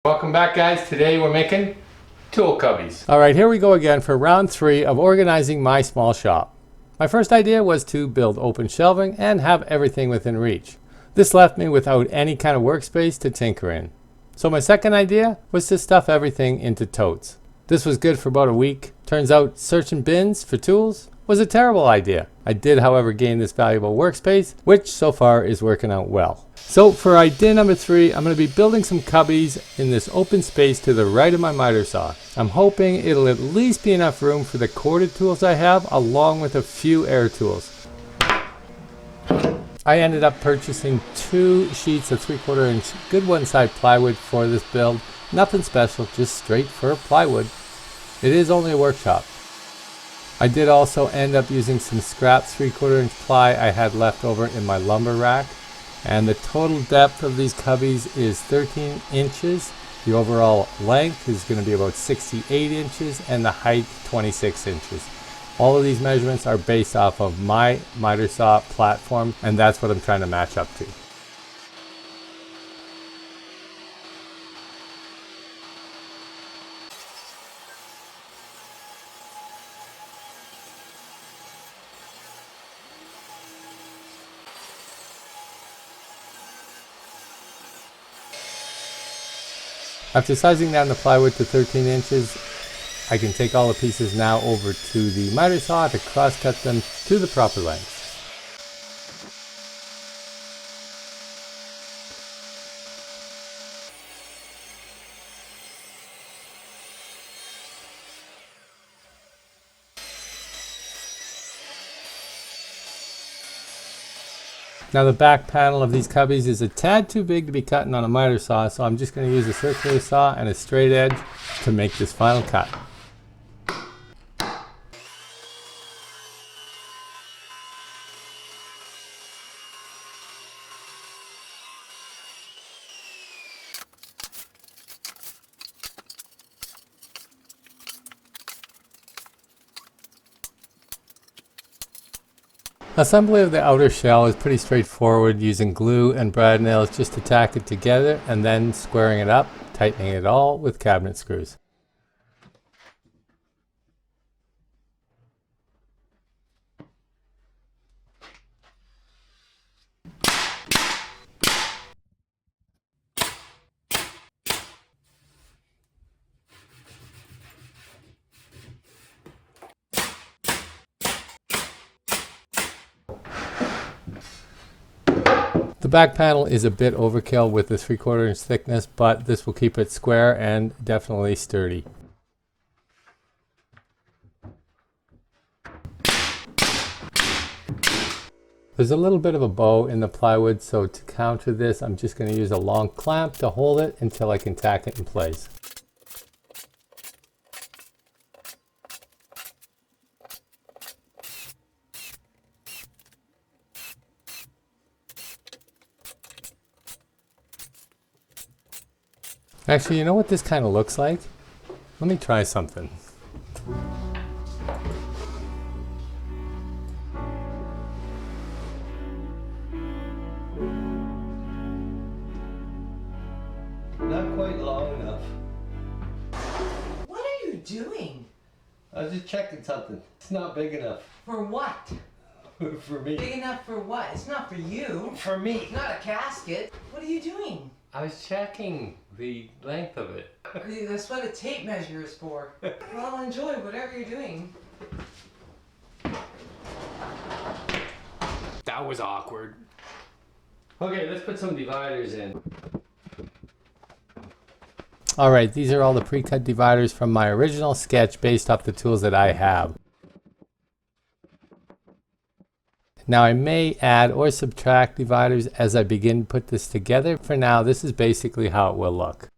Welcome back, guys. Today we're making tool cubbies. All right, here we go again for round 3 of organizing my small shop. My first idea was to build open shelving and have everything within reach. This left me without any kind of workspace to tinker in. So my second idea was to stuff everything into totes. This was good for about a week. Turns out searching bins for tools was a terrible idea. I did, however, gain this valuable workspace, which so far is working out well. So for idea number 3, I'm going to be building some cubbies in this open space to the right of my miter saw. I'm hoping it'll at least be enough room for the corded tools I have, along with a few air tools. I ended up purchasing 2 sheets of 3/4 inch good one-side plywood for this build. Nothing special, just straight fir plywood. It is only a workshop. I did also end up using some scrap 3/4 inch ply I had left over in my lumber rack. And the total depth of these cubbies is 13 inches. The overall length is going to be about 68 inches and the height 26 inches. All of these measurements are based off of my miter saw platform, and that's what I'm trying to match up to. After sizing down the plywood to 13 inches, I can take all the pieces now over to the miter saw to cross cut them to the proper length. Now the back panel of these cubbies is a tad too big to be cutting on a miter saw, so I'm just going to use a circular saw and a straight edge to make this final cut. Assembly of the outer shell is pretty straightforward, using glue and brad nails just to tack it together and then squaring it up, tightening it all with cabinet screws. The back panel is a bit overkill with the 3/4 inch thickness, but this will keep it square and definitely sturdy. There's a little bit of a bow in the plywood, so to counter this, I'm just going to use a long clamp to hold it until I can tack it in place. Actually, you know what this kind of looks like? Let me try something. Not quite long enough. What are you doing? I was just checking something. It's not big enough. For what? For me. Big enough for what? It's not for you. For me. It's not a casket. What are you doing? I was checking the length of it. That's what a tape measure is for. Well, enjoy whatever you're doing. That was awkward. Okay, let's put some dividers in. Alright, these are all the pre-cut dividers from my original sketch based off the tools that I have. Now I may add or subtract dividers as I begin to put this together. For now, this is basically how it will look.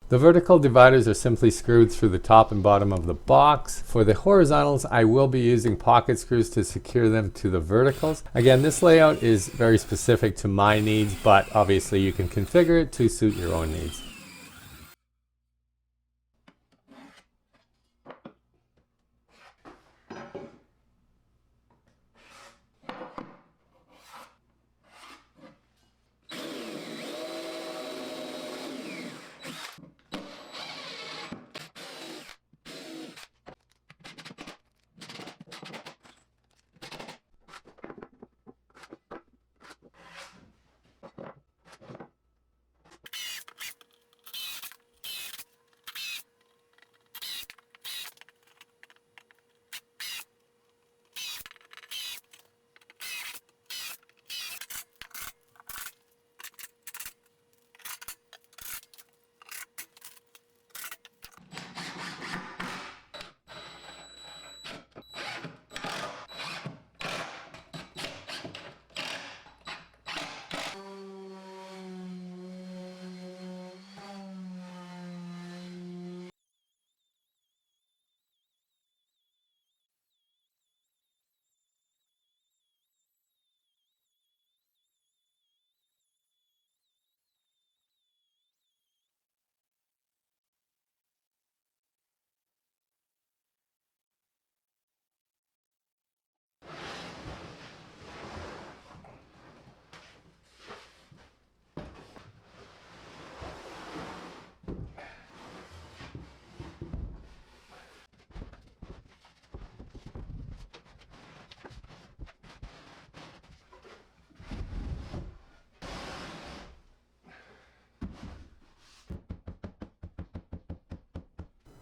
The vertical dividers are simply screwed through the top and bottom of the box. For the horizontals, I will be using pocket screws to secure them to the verticals. Again, this layout is very specific to my needs, but obviously you can configure it to suit your own needs.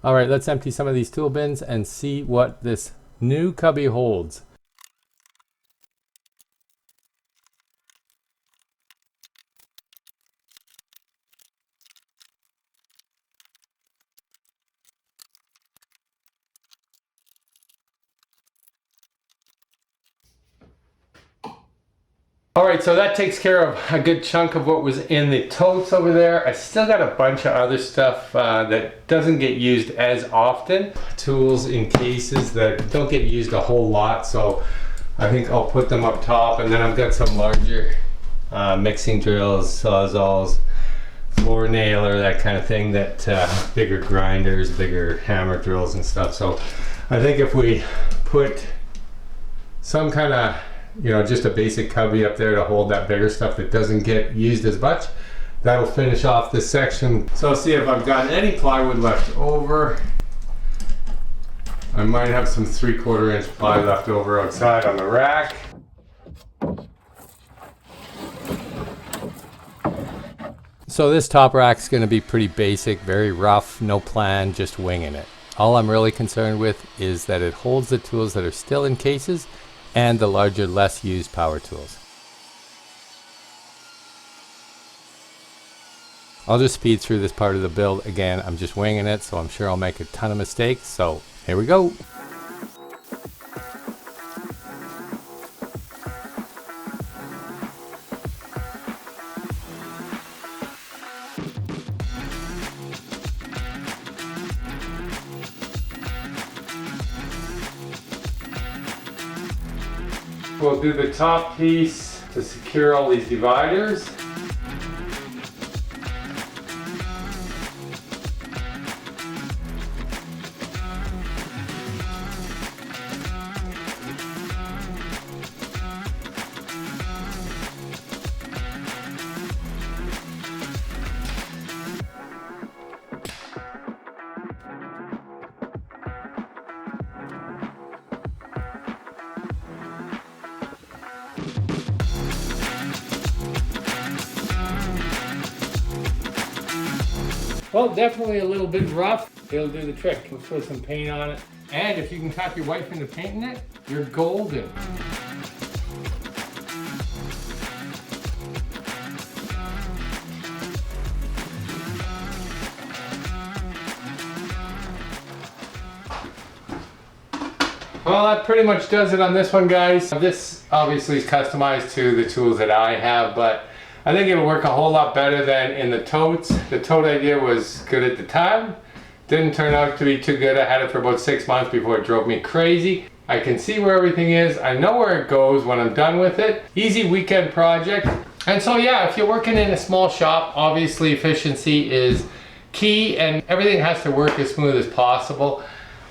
All right, let's empty some of these tool bins and see what this new cubby holds. All right, so that takes care of a good chunk of what was in the totes over there. I still got a bunch of other stuff that doesn't get used as often. Tools in cases that don't get used a whole lot, so I think I'll put them up top. And then I've got some larger mixing drills, sawzalls, floor nailer, that kind of thing, that bigger grinders, bigger hammer drills and stuff. So I think if we put some kind of, you know, just a basic cubby up there to hold that bigger stuff that doesn't get used as much, that'll finish off this section. So I'll see if I've got any plywood left over. I might have some 3/4 inch ply left over outside on the rack. So this top rack's going to be pretty basic, very rough, no plan, just winging it. All I'm really concerned with is that it holds the tools that are still in cases and the larger, less used power tools. I'll just speed through this part of the build. Again, I'm just winging it, so I'm sure I'll make a ton of mistakes. So here we go. We'll do the top piece to secure all these dividers. Well, definitely a little bit rough. It'll do the trick. We'll throw some paint on it. And if you can talk your wife into painting it, you're golden. Well, that pretty much does it on this one, guys. This obviously is customized to the tools that I have, but I think it'll work a whole lot better than in the totes. The tote idea was good at the time. Didn't turn out to be too good. I had it for about 6 months before it drove me crazy. I can see where everything is. I know where it goes when I'm done with it. Easy weekend project. And so yeah, if you're working in a small shop, obviously efficiency is key and everything has to work as smooth as possible.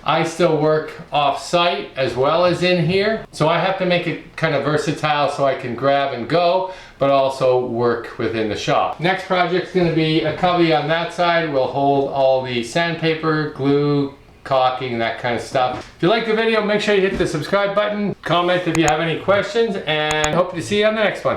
I still work off-site as well as in here, so I have to make it kind of versatile so I can grab and go, but also work within the shop. Next project's going to be a cubby on that side. We'll hold all the sandpaper, glue, caulking, that kind of stuff. If you like the video, make sure you hit the subscribe button, comment if you have any questions, and hope to see you on the next one.